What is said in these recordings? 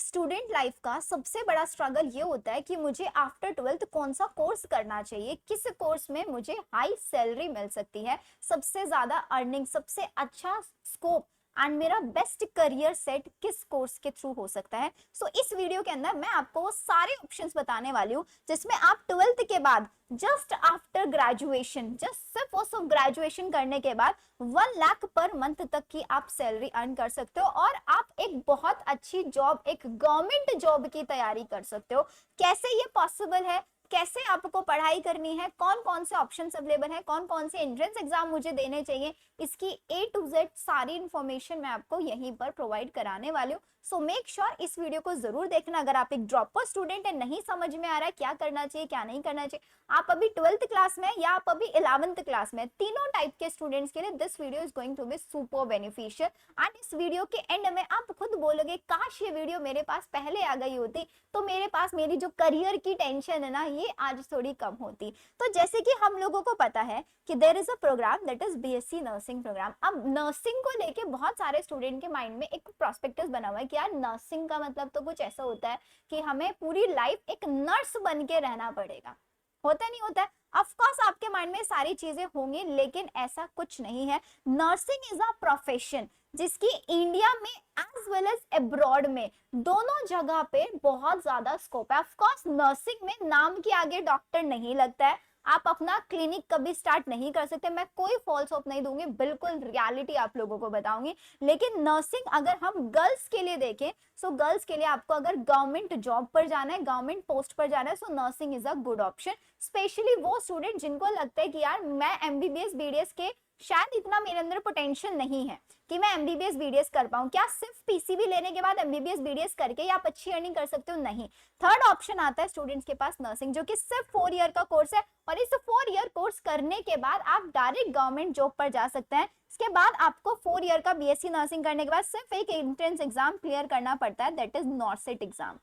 Student life का सबसे बड़ा स्ट्रगल ये होता है कि मुझे आफ्टर ट्वेल्थ कौन सा कोर्स करना चाहिए, किस कोर्स में मुझे हाई सैलरी मिल सकती है, सबसे ज्यादा अर्निंग, सबसे अच्छा स्कोप एंड मेरा बेस्ट करियर सेट किस कोर्स के थ्रू हो सकता है। सो इस वीडियो के अंदर मैं आपको वो सारे ऑप्शंस बताने वाली हूँ जिसमें आप ट्वेल्थ के बाद जस्ट आफ्टर ग्रेजुएशन, जस्ट सिर्फ और सिर्फ ग्रेजुएशन करने के बाद 1 लाख पर मंथ तक की आप सैलरी अर्न कर सकते हो और आप एक बहुत अच्छी जॉब, एक गवर्नमेंट जॉब की तैयारी कर सकते हो। कैसे ये पॉसिबल है, कैसे आपको पढ़ाई करनी है, कौन कौन से ऑप्शंस अवेलेबल है, कौन कौन से एंट्रेंस एग्जाम मुझे देने चाहिए, इसकी A to Z सारी इंफॉर्मेशन मैं आपको यहीं पर प्रोवाइड कराने वाली हूँ। सो मेक श्योर इस वीडियो को जरूर देखना। अगर आप एक ड्रॉपर स्टूडेंट है, नहीं समझ में आ रहा है क्या करना चाहिए क्या नहीं करना चाहिए, आप अभी 12th क्लास में या आप अभी 11th क्लास में, तीनों टाइप के स्टूडेंट्स के लिए this video is going to be super beneficial. And इस वीडियो के एंड में आप खुद बोलोगे काश ये वीडियो मेरे पास पहले आ गई होती तो मेरे पास मेरी जो करियर की टेंशन है ना, ये आज थोड़ी कम होती। तो जैसे कि हम लोगों को पता है कि there is a program that is BSc nursing program. अब नर्सिंग को लेके बहुत सारे स्टूडेंट के माइंड में एक प्रोस्पेक्टस बना हुआ है कि यार नर्सिंग का मतलब तो कुछ ऐसा होता है कि हमें पूरी लाइफ एक नर्स बन के रहना पड़ेगा। होता नहीं होता है? ऑफ कोर्स आपके माइंड में सारी चीजें होंगी, लेकिन ऐसा कुछ नहीं है। नर्सिंग इज अ प्रोफेशन जिसकी इंडिया में एज वेल एज अब्रॉड में दोनों जगह पे बहुत ज्यादा स्कोप है। ऑफ कोर्स नर्सिंग में नाम के आगे डॉक्टर नहीं लगता है, आप अपना क्लिनिक कभी स्टार्ट नहीं कर सकते। मैं कोई फॉल्स होप नहीं दूंगी, बिल्कुल रियलिटी आप लोगों को बताऊंगी। लेकिन नर्सिंग अगर हम गर्ल्स के लिए देखें, सो गर्ल्स के लिए आपको अगर गवर्नमेंट जॉब पर जाना है, गवर्नमेंट पोस्ट पर जाना है, सो nursing is a good option. Specially वो स्टूडेंट जिनको लगता है कि यार मैं एमबीबीएस बीडीएस के शायद इतना मेरे अंदर पोटेंशियल नहीं है कि मैं एमबीबीएस बीडीएस कर पाऊं। क्या सिर्फ पीसीबी लेने के बाद एमबीबीएस बीडीएस करके आप अच्छी अर्निंग कर सकते हो? नहीं। थर्ड ऑप्शन आता है स्टूडेंट्स के पास नर्सिंग, जो कि सिर्फ 4 ईयर का कोर्स है और इस 4 ईयर कोर्स करने के बाद आप डायरेक्ट गवर्नमेंट जॉब पर जा सकते हैं। इसके बाद आपको 4 ईयर का बीएससी नर्सिंग करने के बाद सिर्फ एक एंट्रेंस एग्जाम क्लियर करना पड़ता है, दैट इज नॉर्सेट एग्जाम।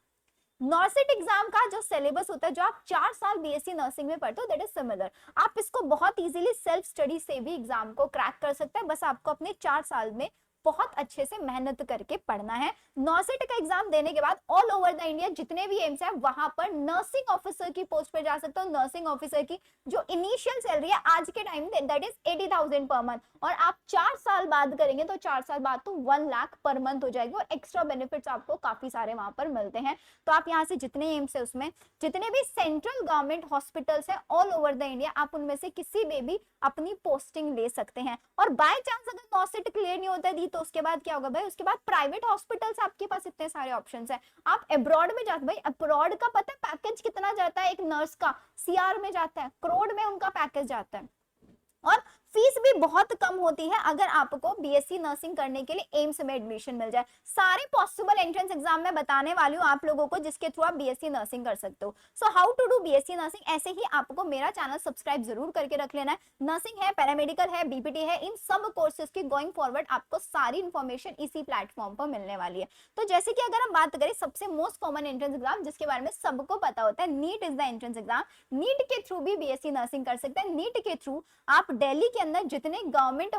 नॉर्सेट एग्जाम का जो सिलेबस होता है, जो आप 4 साल बीएससी नर्सिंग में पढ़ते हो, दैट इज सिमिलर। आप इसको बहुत इजीली सेल्फ स्टडी से भी एग्जाम को क्रैक कर सकते हैं, बस आपको अपने 4 साल में बहुत अच्छे से मेहनत करके पढ़ना है। नॉर्सेट का एग्जाम देने के बाद ऑल ओवर द इंडिया जितने भी एम्स है वहां पर नर्सिंग ऑफिसर की पोस्ट पर जा सकते हो। नर्सिंग ऑफिसर की जो इनिशियल सैलरी है आज के टाइम में दैट इज 80,000 पर मंथ, और आप 4 साल बाद करेंगे तो 4 साल बाद तो 1 लाख पर मंथ हो जाएगी और एक्स्ट्रा बेनिफिट्स आपको काफी सारे वहां पर मिलते हैं। तो आप यहाँ से जितने एम्स है उसमें जितने भी सेंट्रल गवर्नमेंट हॉस्पिटल्स है ऑल ओवर द इंडिया, आप उनमें से किसी में भी अपनी पोस्टिंग ले सकते हैं। और बाय चांस अगर नॉर्सेट क्लियर नहीं होता दी तो उसके बाद क्या होगा भाई? उसके बाद प्राइवेट हॉस्पिटल्स, आपके पास इतने सारे ऑप्शंस है। आप अब्रॉड में जाते, भाई अब्रॉड का पता है पैकेज कितना जाता है? एक नर्स का सीआर में जाता है, करोड़ में उनका पैकेज जाता है और फीस भी बहुत कम होती है अगर आपको बीएससी नर्सिंग करने के लिए एम्स में एडमिशन मिल जाए। सारे पॉसिबल एंट्रेंस एग्जाम में बताने वाली हूँ आप लोगों को जिसके थ्रू आप बीएससी नर्सिंग कर सकते हो। So how to do BSc nursing, ऐसे ही आपको मेरा चैनल सब्सक्राइब जरूर करके रख लेना है। नर्सिंग है, पैरामेडिकल है, बीपीटी है, इन सब कोर्सेज की गोइंग फॉरवर्ड आपको सारी इंफॉर्मेशन इसी प्लेटफॉर्म पर मिलने वाली है। तो जैसे कि अगर हम बात करें सबसे मोस्ट कॉमन एंट्रेंस एग्जाम जिसके बारे में सबको पता होता है, NEET is the entrance exam. NEET के थ्रू भी बीएससी नर्सिंग कर सकते हैं। नीट के थ्रू आप दिल्ली के अंदर जितने गवर्नमेंट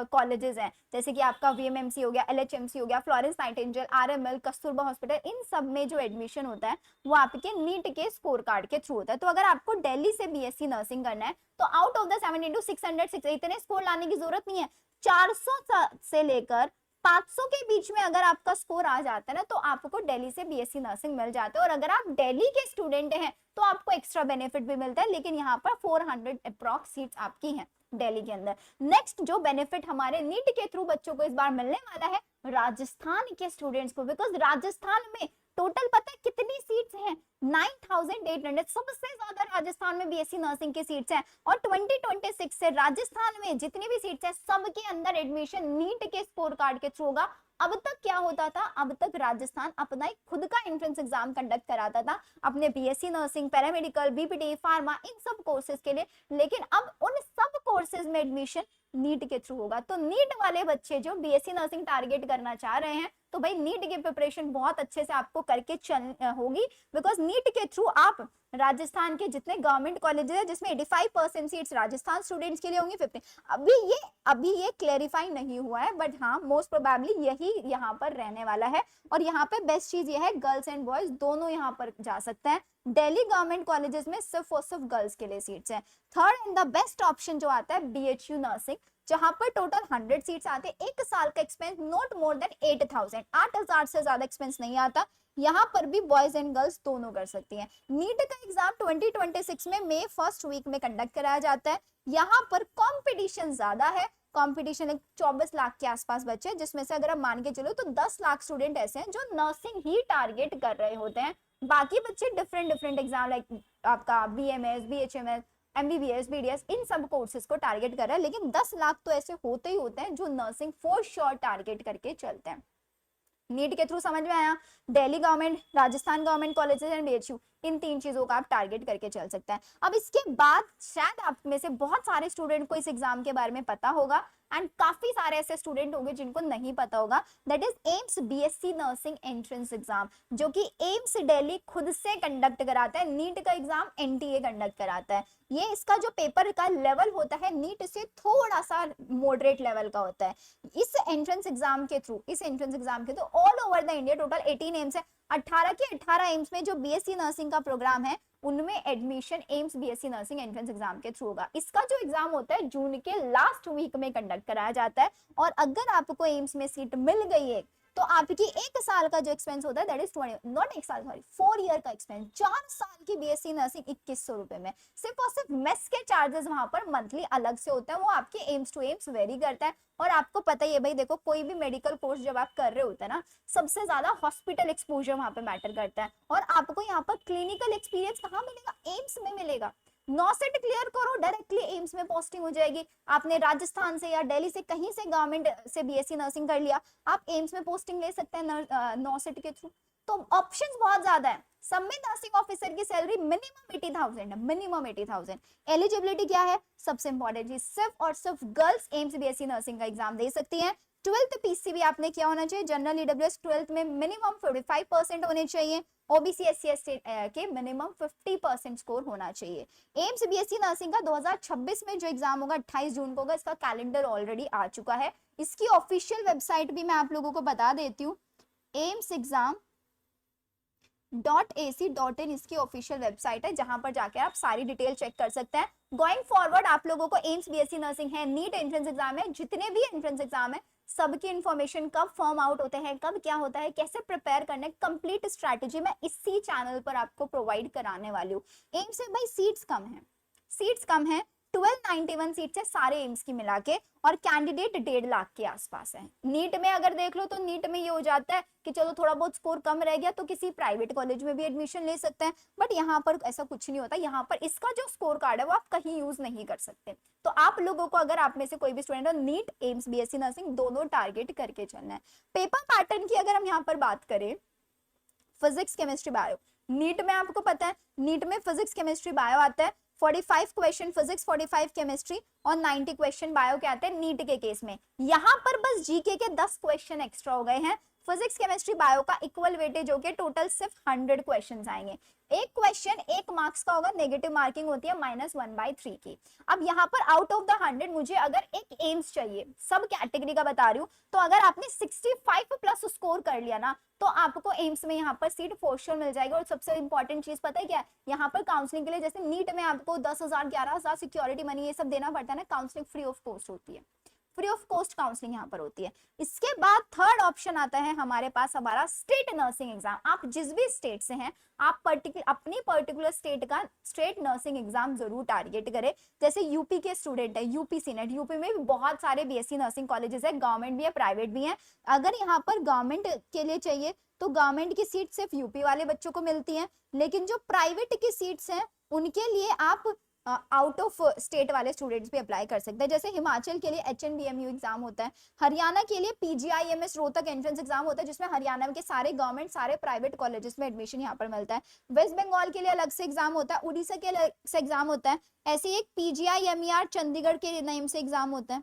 कॉलेजेस हैं, जैसे कि आपका वीएमएमसी हो गया, एलएचएमसी हो गया, Florence Nightingale, RML, Kasturba hospital, इन सब में जो एडमिशन होता है वो आपके नीट के स्कोर कार्ड के थ्रू होता है। तो अगर आपको दिल्ली से बीएससी नर्सिंग करना है तो आउट ऑफ द 7 into 600 इतने स्कोर लाने की जरूरत नहीं है। 400 से लेकर 500 के बीच में अगर आपका स्कोर आ जाता है ना तो आपको दिल्ली से बीएससी नर्सिंग मिल जाता है। और अगर आप दिल्ली के स्टूडेंट हैं तो आपको एक्स्ट्रा बेनिफिट भी मिलता है, लेकिन यहाँ पर 400 अप्रॉक्स सीट्स आपकी हैं दिल्ली के अंदर। नेक्स्ट जो बेनिफिट हमारे नीट के थ्रू बच्चों को इस बार मिलने वाला है राजस्थान के स्टूडेंट्स को, बिकॉज राजस्थान में टोटल पता है कितनी सीट्स हैं? 9,800। सबसे ज्यादा राजस्थान में बीएससी नर्सिंग की सीट्स हैं और 2026 से राजस्थान में जितनी भी सीट्स हैं सबके अंदर एडमिशन नीट के स्कोर कार्ड के थ्रू होगा। अब तक क्या होता था? अब तक राजस्थान अपना एक खुद का एंट्रेंस एग्जाम कंडक्ट कराता था अपने BSc nursing, paramedical, BPT, pharma, इन सब कोर्सेज के लिए, लेकिन अब उन सब कोर्सेज में एडमिशन नीट के थ्रू होगा। तो नीट वाले बच्चे जो बीएससी नर्सिंग टारगेट करना चाह रहे हैं तो भाई नीट की प्रिपरेशन बहुत अच्छे से आपको करके चल होगी, बिकॉज नीट के थ्रू आप राजस्थान के जितने गवर्नमेंट कॉलेजेस है जिसमें 85% सीट्स राजस्थान स्टूडेंट्स के लिए होंगी, 50 अभी ये क्लेरिफाई नहीं हुआ है, बट हाँ मोस्ट प्रोबेबली यही यहाँ पर रहने वाला है। और यहाँ पे बेस्ट चीज ये है गर्ल्स एंड बॉयज दोनों यहाँ पर जा सकते हैं। दिल्ली गवर्नमेंट कॉलेजेस में सिर्फ और सिर्फ गर्ल्स के लिए सीट्स हैं। Third and the best option जो आता है बीएचयू नर्सिंग, जहां पर टोटल 100 सीट्स आते हैं, एक साल का एक्सपेंस नॉट मोर देन 8000, 8000 से ज्यादा एक्सपेंस नहीं आता। यहाँ पर भी बॉयज एंड गर्ल्स दोनों कर सकती हैं। नीट का एग्जाम 2026 में मई फर्स्ट वीक में कंडक्ट कराया जाता है। यहाँ पर कंपटीशन ज्यादा है, कंपटीशन एक 24 लाख के आसपास बच्चे, जिसमें से अगर आप मान के चलो तो 10 लाख स्टूडेंट ऐसे हैं जो नर्सिंग ही टारगेट कर रहे होते हैं। बाकी बच्चे डिफरेंट डिफरेंट एग्जाम लाइक आपका बीएमएस, बीएचएमएस, एमबीबीएस, बीडीएस, इन सब कोर्सेज को टारगेट कर रहा है, लेकिन 10 लाख तो ऐसे होते ही होते हैं जो नर्सिंग फॉर श्योर टारगेट करके चलते हैं। नीट के थ्रू समझ में आया, Delhi government, Rajasthan government colleges and BHU, इन 3 चीजों का आप टारगेट करके चल सकते हैं। अब इसके बाद शायद आप में से बहुत सारे स्टूडेंट को इस एग्जाम के बारे में पता होगा एंड काफी सारे ऐसे स्टूडेंट होंगे जिनको नहीं पता होगा, that is AIIMS BSc nursing entrance exam, जो कि एम्स दिल्ली खुद से कंडक्ट कराता है। नीट का एग्जाम एनटीए कंडक्ट कराता है। ये इसका जो पेपर का लेवल होता है नीट से थोड़ा सा मॉडरेट लेवल का होता है। इस एंट्रेंस एग्जाम के through all over the India total 18 AIIMS है। 18 के 18 एम्स में जो बीएससी नर्सिंग का प्रोग्राम है उनमें admission AIIMS BSc nursing entrance exam के थ्रू होगा। इसका जो एग्जाम होता है जून के लास्ट वीक में कंडक्ट कराया जाता है। और अगर आपको एम्स में सीट मिल गई है तो आपकी एक साल का जो एक्सपेंस होता है दैट इज 20 नॉट एक साल सॉरी 4 ईयर का एक्सपेंस, 4 साल की बीएससी नर्सिंग 2100 रुपए में। सिर्फ और सिर्फ मेस के चार्जेस वहां पर मंथली अलग से होते हैं, वो आपके एम्स टू एम्स वेरी करता है। और आपको पता ही है भाई, देखो कोई भी मेडिकल कोर्स जब आप कर रहे होते हैं ना, सबसे ज्यादा हॉस्पिटल एक्सपोजर वहां पे मैटर करता है। और आपको यहाँ पर क्लिनिकल एक्सपीरियंस कहाँ मिलेगा? एम्स में मिलेगा। नॉसेट क्लियर करो, डायरेक्टली एम्स में पोस्टिंग हो जाएगी। आपने राजस्थान से या दिल्ली से कहीं से गवर्नमेंट से बीएससी नर्सिंग कर लिया, आप एम्स में पोस्टिंग ले सकते हैं नॉसेट के थ्रू। तो ऑप्शंस बहुत ज्यादा है। सब में नर्सिंग ऑफिसर की सैलरी मिनिमम 80,000 है, मिनिमम 80,000। एलिजिबिलिटी क्या है? सबसे इंपॉर्टेंट चीज, सिर्फ और सिर्फ गर्ल्स एम्स बीएससी नर्सिंग का एग्जाम दे सकती हैं। 12th पीसीबी आपने क्या होना चाहिए? जनरल ईडब्ल्यूएस 12th में मिनिमम 45% होने चाहिए। ओबीसी एससी एसटी के मिनिमम 50% स्कोर होना चाहिए। एम्स बीएससी नर्सिंग का 2026 में जो एग्जाम होगा 28 जून को होगा। इसका कैलेंडर ऑलरेडी आ चुका है। इसकी ऑफिशियल वेबसाइट भी मैं आप लोगों को बता देती हूँ, amsexam.ac.in इसकी ऑफिशियल वेबसाइट है, जहां पर जाकर आप सारी डिटेल चेक कर सकते हैं। गोइंग फॉरवर्ड आप लोगों को एम्स बीएससी नर्सिंग है, नीट एंट्रेंस एग्जाम है, जितने भी एंट्रेंस एग्जाम है सबकी इन्फॉर्मेशन, कब फॉर्म आउट होते हैं, कब क्या होता है, कैसे प्रिपेयर करना है, कंप्लीट स्ट्रैटेजी मैं इसी चैनल पर आपको प्रोवाइड कराने वाली हूँ। एम्स में भाई सीट्स कम है, सीट्स कम है, 1291 सीट्स है सारे एम्स की मिला के, और कैंडिडेट 1.5 लाख के आसपास है। नीट में अगर देख लो तो नीट में ये हो जाता है कि चलो थोड़ा बहुत स्कोर कम रह गया तो किसी प्राइवेट कॉलेज में भी एडमिशन ले सकते हैं, बट यहाँ पर ऐसा कुछ नहीं होता। यहाँ पर इसका जो स्कोर कार्ड है वो आप कहीं यूज नहीं कर सकते। तो आप लोगों को, अगर आप में से कोई भी स्टूडेंट हो, नीट एम्स बीएससी नर्सिंग दोनों टारगेट करके चलना है। पेपर पैटर्न की अगर हम यहाँ पर बात करें, फिजिक्स केमिस्ट्री बायो, नीट में आपको पता है नीट में फिजिक्स केमिस्ट्री बायो आता है। 45 क्वेश्चन फिजिक्स, 45 केमिस्ट्री और 90 क्वेश्चन बायो के आते हैं नीट के केस में। यहाँ पर बस जीके के 10 क्वेश्चन एक्स्ट्रा हो गए हैं। फिजिक्स केमिस्ट्री बायो का इक्वल वेटेज हो के टोटल सिर्फ 100 क्वेश्चन आएंगे। एक क्वेश्चन 1 मार्क्स का होगा, नेगेटिव मार्किंग होती है -1/3 की। अब यहाँ पर आउट ऑफ द 100 मुझे अगर एक एम्स चाहिए, सब कैटेगरी का बता रही हूँ, तो अगर आपने 65 प्लस स्कोर कर लिया ना तो आपको एम्स में यहाँ पर सीट फॉर श्योर मिल जाएगी। और सबसे इंपॉर्टेंट चीज पता है क्या है? यहाँ पर काउंसलिंग के लिए, जैसे नीट में आपको 10,000 11,000 सिक्योरिटी मनी ये सब देना पड़ता है ना, काउंसलिंग फ्री ऑफ कॉस्ट होती है, फ्री ऑफ कॉस्ट काउंसलिंग यहाँ पर होती है। इसके बाद थर्ड ऑप्शन आता है हमारे पास हमारा स्टेट नर्सिंग एग्जाम। आप जिस भी स्टेट से हैं, आप अपनी पर्टिकुलर स्टेट का स्टेट नर्सिंग एग्जाम जरूर टारगेट करें। जैसे यूपी के स्टूडेंट है, यूपी सीनेट, यूपी में भी बहुत सारे बीएससी नर्सिंग कॉलेजेस है, गवर्नमेंट भी है, प्राइवेट भी है। अगर यहाँ पर गवर्नमेंट के लिए चाहिए तो गवर्नमेंट की सीट सिर्फ यूपी वाले बच्चों को मिलती है, लेकिन जो प्राइवेट की सीट्स हैं उनके लिए आप आउट ऑफ स्टेट वाले स्टूडेंट्स भी अप्लाई कर सकते हैं। जैसे हिमाचल के लिए एचएनबीएमयू एग्जाम होता है, हरियाणा के लिए पीजीआईएमएस रोहतक एंट्रेंस एग्जाम होता है, जिसमें हरियाणा के सारे गवर्नमेंट सारे प्राइवेट कॉलेजेस में एडमिशन यहाँ पर मिलता है। वेस्ट बंगाल के लिए अलग से एग्जाम होता है, उड़ीसा के अलग से एग्जाम होता है, ऐसे एक पीजीआईएमईआर चंडीगढ़ के नेम से एग्जाम होता है।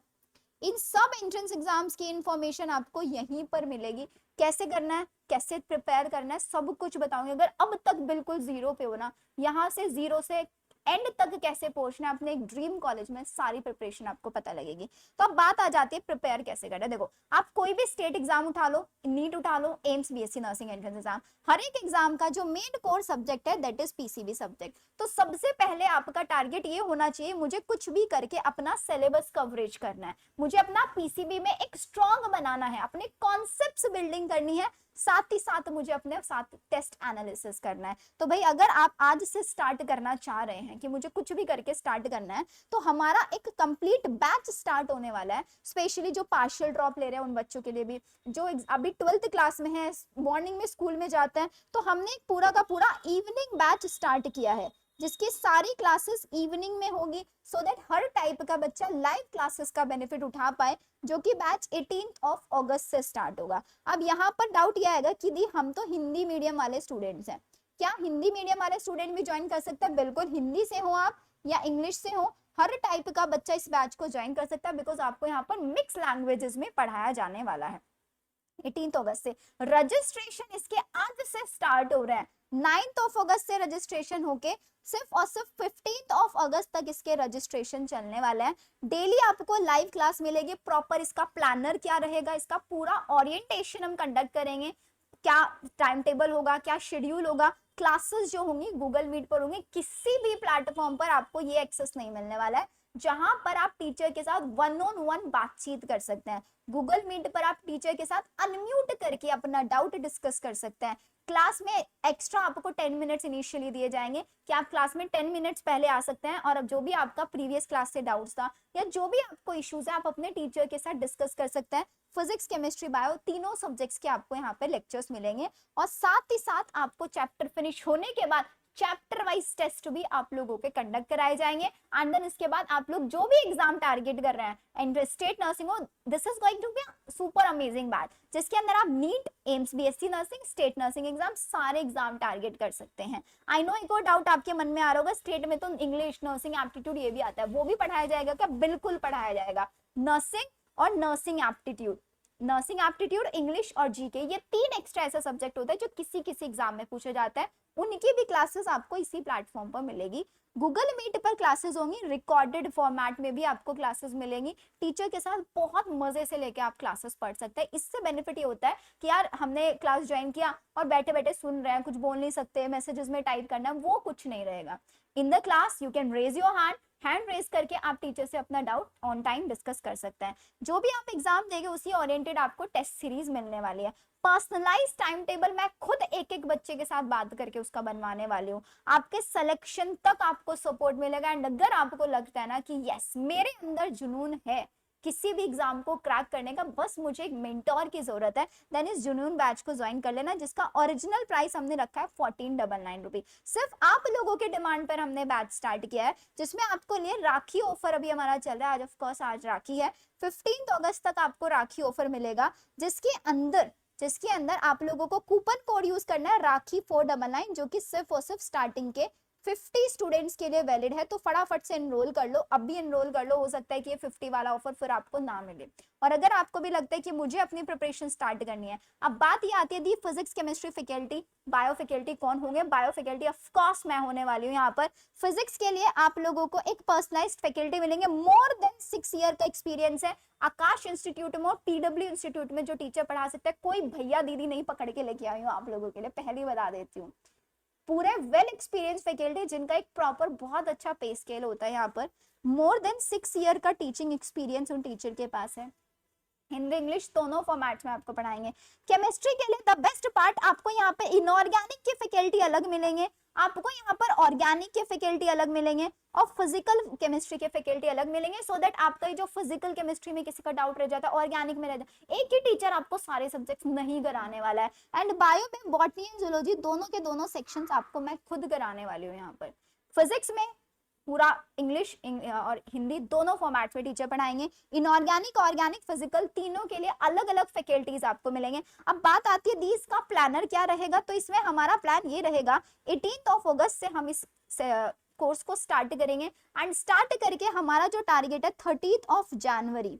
इन सब एंट्रेंस एग्जाम्स की इंफॉर्मेशन आपको यहीं पर मिलेगी। कैसे करना है, कैसे प्रिपेयर करना है, सब कुछ बताऊंगी। अगर अब तक बिल्कुल जीरो पे हो ना, यहाँ से जीरो से एंड तक कैसे पहुंचना है अपने एक ड्रीम कॉलेज में, सारी प्रिपरेशन आपको पता लगेगी। तो अब बात आ जाती है प्रिपेयर कैसे करना है। देखो, आप कोई भी स्टेट एग्जाम उठा लो, नीट उठा लो, AIIMS BSc nursing entrance exam, हर एक एग्जाम का जो मेन कोर सब्जेक्ट है दैट इज पीसीबी सब्जेक्ट। तो सबसे पहले आपका टारगेट ये होना चाहिए, मुझे कुछ भी करके अपना सिलेबस कवरेज करना है, मुझे अपना पीसीबी में एक स्ट्रॉन्ग बनाना है, अपने कॉन्सेप्ट्स बिल्डिंग करनी है, साथ ही साथ मुझे अपने साथ टेस्ट एनालिसिस करना है। तो भाई अगर आप आज से स्टार्ट करना चाह रहे हैं कि मुझे कुछ भी करके स्टार्ट करना है, तो हमारा एक कंप्लीट बैच स्टार्ट होने वाला है, स्पेशली जो पार्शियल ड्रॉप ले रहे हैं उन बच्चों के लिए भी, जो अभी 12th क्लास में है, मॉर्निंग में स्कूल में जाते हैं, तो हमने एक पूरा का पूरा इवनिंग बैच स्टार्ट किया है, जिसकी सारी क्लासेस इवनिंग में होगी, सो दैट हर टाइप का बच्चा लाइव क्लासेस का बेनिफिट उठा पाए, जो कि बैच 18 अगस्त से स्टार्ट होगा। अब यहाँ पर डाउट यह आएगा कि दी हम तो हिंदी मीडियम वाले स्टूडेंट्स हैं, क्या हिंदी मीडियम वाले स्टूडेंट भी ज्वाइन कर सकते हैं? बिल्कुल, हिंदी से हो आप या इंग्लिश से हो, हर टाइप का बच्चा इस बैच को ज्वाइन कर सकता है, बिकॉज आपको यहाँ पर मिक्स लैंग्वेजेस में पढ़ाया जाने वाला है। 18 अगस्त से रजिस्ट्रेशन इसके आज से स्टार्ट हो रहा है, 9 अगस्त से रजिस्ट्रेशन होके सिर्फ और सिर्फ 15 अगस्त तक इसके रजिस्ट्रेशन चलने वाला है। डेली आपको लाइव क्लास मिलेगी, प्रॉपर इसका प्लानर क्या रहेगा, इसका पूरा ओरिएंटेशन हम कंडक्ट करेंगे, क्या टाइम टेबल होगा, क्या शेड्यूल होगा, क्लासेस जो होंगी गूगल मीट पर होंगी, किसी भी प्लेटफॉर्म पर आपको ये एक्सेस नहीं मिलने वाला है, जहां पर आप टीचर के साथ वन ऑन वन बातचीत कर सकते हैं। गूगल मीट पर आप टीचर के साथ अनम्यूट करके अपना डाउट डिस्कस कर सकते हैं। क्लास में एक्स्ट्रा आपको 10 मिनट्स इनिशियली दिए जाएंगे कि आप क्लास में 10 मिनट्स पहले आ सकते हैं, और अब जो भी आपका प्रीवियस क्लास से डाउट्स था या जो भी आपको इश्यूज है, आप अपने टीचर के साथ डिस्कस कर सकते हैं। फिजिक्स, केमिस्ट्री, बायो, तीनों सब्जेक्ट्स के आपको यहाँ पे लेक्चर्स मिलेंगे, और साथ ही साथ आपको चैप्टर फिनिश होने के बाद चैप्टर वाइज टेस्ट भी आप लोगों के कंडक्ट कराए जाएंगे। एंड देन इसके बाद आप लोग जो भी एग्जाम टारगेट कर रहे हैं, एंड स्टेट नर्सिंग हो, this is going to be super amazing batch, जिसके अंदर आप NEET, AIIMS BSc nursing, state nursing exam, सारे एग्जाम टारगेट कर सकते हैं। आई नो एक और डाउट आपके मन में आ रहा होगा, स्टेट में तो इंग्लिश, नर्सिंग एप्टीट्यूड ये भी आता है, वो भी पढ़ाया जाएगा क्या? बिल्कुल पढ़ाया जाएगा। नर्सिंग और nursing aptitude, nursing aptitude, English और जीके, ये 3 एक्स्ट्रा ऐसा सब्जेक्ट होता है जो किसी किसी एग्जाम में पूछा जाता है, उनकी भी क्लासेस आपको इसी प्लेटफॉर्म पर मिलेगी। गूगल मीट पर क्लासेस होंगी, रिकॉर्डेड फॉर्मेट में भी आपको क्लासेस मिलेंगी, टीचर के साथ बहुत मजे से लेके आप क्लासेस पढ़ सकते हैं। इससे बेनिफिट ये होता है कि यार हमने क्लास ज्वाइन किया और बैठे बैठे सुन रहे हैं, कुछ बोल नहीं सकते, मैसेजेस में टाइप करना है, वो कुछ नहीं रहेगा। In the class you can raise your hand raise करके आप टीचर से अपना डाउट ऑन टाइम डिस्कस कर सकते हैं। जो भी आप एग्जाम देंगे उसी ओरिएंटेड आपको टेस्ट सीरीज मिलने वाली है। पर्सनलाइज टाइम टेबल मैं खुद एक एक बच्चे के साथ बात करके उसका बनवाने वाली हूँ, आपके सिलेक्शन तक आपको सपोर्ट मिलेगा। एंड अगर आपको लगता है ना कि यस मेरे अंदर जुनून है किसी भी एग्जाम को क्रैक करने का, बस मुझे एक मेंटोर की जरूरत है, देन इस जुनून बैच को ज्वाइन कर लेना, जिसका ओरिजिनल प्राइस हमने रखा है 1499 रुपी। सिर्फ आप लोगों के डिमांड पर हमने बैच स्टार्ट किया है, जिसमें आपको लिए राखी ऑफर अभी हमारा चल रहा है। आज ऑफ कोर्स आज राखी है, 15 अगस्त तक आपको राखी ऑफर मिलेगा, जिसके अंदर आप लोगों को कूपन कोड यूज करना है राखी 499, जो कि सिर्फ और सिर्फ स्टार्टिंग के 50 स्टूडेंट्स के लिए वैलिड है। तो फटाफट से एनरोल कर लो, अब भी एनरोल कर लो, हो सकता है कि ये 50 वाला ऑफर फिर आपको ना मिले। और अगर आपको भी लगता है कि मुझे अपनी प्रिपरेशन स्टार्ट करनी है, अब बात ये आती है the physics, chemistry faculty, bio faculty कौन होंगे? बायो फैकल्टी ऑफ कोर्स मैं होने वाली हूँ यहाँ पर। फिजिक्स के लिए आप लोगों को एक पर्सनलाइज्ड फैकल्टी मिलेंगे, मोर देन 6 ईयर का एक्सपीरियंस है आकाश इंस्टीट्यूट में और पीडब्ल्यू इंस्टीट्यूट में, जो टीचर पढ़ा सकते हैं। कोई भैया दीदी नहीं पकड़ के लेके आई हूँ आप लोगों के लिए, पहली बता देती हूँ। पूरे वेल एक्सपीरियंस फैकल्टी जिनका एक प्रॉपर बहुत अच्छा पे स्केल होता है यहाँ पर, मोर देन 6 ईयर का टीचिंग एक्सपीरियंस उन टीचर के पास है। हिंदी इंग्लिश दोनों फॉर्मेट्स में आपको पढ़ाएंगे। केमिस्ट्री के लिए द बेस्ट पार्ट, आपको यहाँ पे इनऑर्गेनिक के फैकल्टी अलग मिलेंगे, आपको यहाँ पर ऑर्गेनिक के फैकल्टी अलग मिलेंगे, और फिजिकल केमिस्ट्री के फैकल्टी अलग मिलेंगे, सो दैट आपका जो फिजिकल केमिस्ट्री में किसी का डाउट रह जाता है, ऑर्गेनिक में रह जाता है, एक ही टीचर आपको सारे सब्जेक्ट्स नहीं कराने वाला है। एंड बायो में बॉटनी एंड जूलॉजी दोनों के दोनों सेक्शंस आपको मैं खुद कराने वाली हूँ यहाँ पर। फिजिक्स में पूरा इंग्लिश और हिंदी दोनों फॉर्मेट्स में टीचर पढ़ाएंगे। इनऑर्गेनिक, ऑर्गेनिक, फिजिकल तीनों के लिए अलग अलग फैकल्टीज आपको मिलेंगे। अब बात आती है दीज का प्लानर क्या रहेगा, तो इसमें हमारा प्लान ये रहेगा, 18 अगस्त से हम इस कोर्स को स्टार्ट करेंगे, एंड स्टार्ट करके हमारा जो टारगेट है 30 जनवरी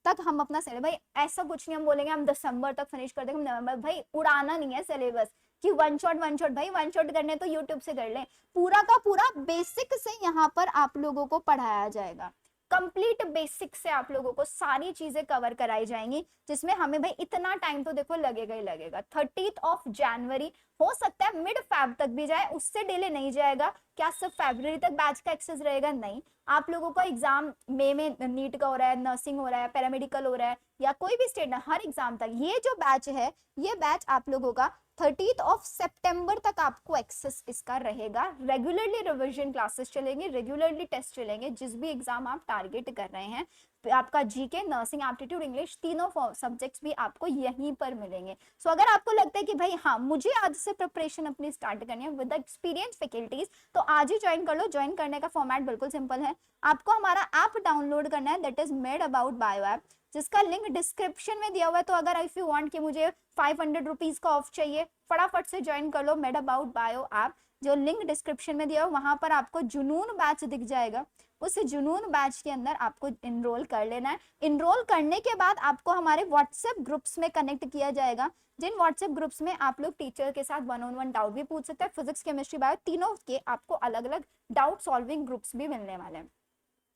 तक हम अपना सिलेबस, भाई ऐसा कुछ नहीं हम बोलेंगे हम दिसंबर तक फिनिश कर देंगे, हम नवंबर, भाई उड़ाना नहीं है सिलेबस कि वन शॉट भाई, वन शॉट करने तो यूट्यूब से कर लें। पूरा का पूरा बेसिक से यहाँ पर आप लोगों को पढ़ाया जाएगा, कंप्लीट बेसिक से आप लोगों को सारी चीजें कवर कराई जाएंगी, जिसमें हमें भाई इतना टाइम तो देखो लगेगा ही लगेगा। 30 जनवरी, हो सकता है मिड फैब तक भी जाए, उससे डिले नहीं जाएगा। क्या सिर्फ फरवरी तक बैच का एक्सेस रहेगा? नहीं, आप लोगों का एग्जाम मई में नीट का हो रहा है, नर्सिंग हो रहा है, पैरामेडिकल हो रहा है, या कोई भी स्टेट, हर एग्जाम तक ये जो बैच है, ये बैच आप लोगों का 30 सितंबर तक आपको एक्सेस इसका रहेगा। रेगुलरली रिवीजन क्लासेस चलेंगे, रेगुलरली टेस्ट चलेंगे, जिस भी एग्जाम आप टारगेट कर रहे हैं, आपका जीके, नर्सिंग, एप्टीट्यूड, इंग्लिश, तीनों सब्जेक्ट्स भी आपको यहीं पर मिलेंगे। सो अगर आपको लगता है कि भाई हाँ मुझे आज से प्रिपरेशन अपनी स्टार्ट करनी है विद एक्सपीरियंस फैकल्टीज, तो आज ही ज्वाइन कर लो। ज्वाइन करने का फॉर्मेट बिल्कुल सिंपल है, आपको हमारा ऐप डाउनलोड करना है, that is made about bio app, जिसका लिंक डिस्क्रिप्शन में दिया हुआ है। तो अगर इफ यू वांट कि मुझे 500 रुपीज का ऑफ चाहिए, फटाफट से ज्वाइन कर लो मेड अबाउट बायो ऐप, जो लिंक डिस्क्रिप्शन में दिया हो, वहां पर आपको जुनून बैच दिख जाएगा। उस जुनून बैच के अंदर आपको इनरोल कर लेना है। इनरोल करने के बाद आपको हमारे व्हाट्सएप ग्रुप्स में कनेक्ट किया जाएगा, जिन व्हाट्सएप ग्रुप्स में आप लोग टीचर के साथ 1-on-1 डाउट भी पूछ सकते हैं। फिजिक्स, केमिस्ट्री, बायो तीनों के आपको अलग अलग डाउट सॉल्विंग ग्रुप्स भी मिलने वाले हैं।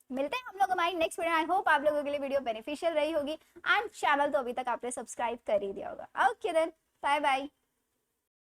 मिलते हैं हम लोग हमारी नेक्स्ट वीडियो। आई होप आप लोगों के लिए वीडियो बेनिफिशियल रही होगी, एंड चैनल तो अभी तक आपने सब्सक्राइब कर ही दिया होगा। Okay then, bye bye.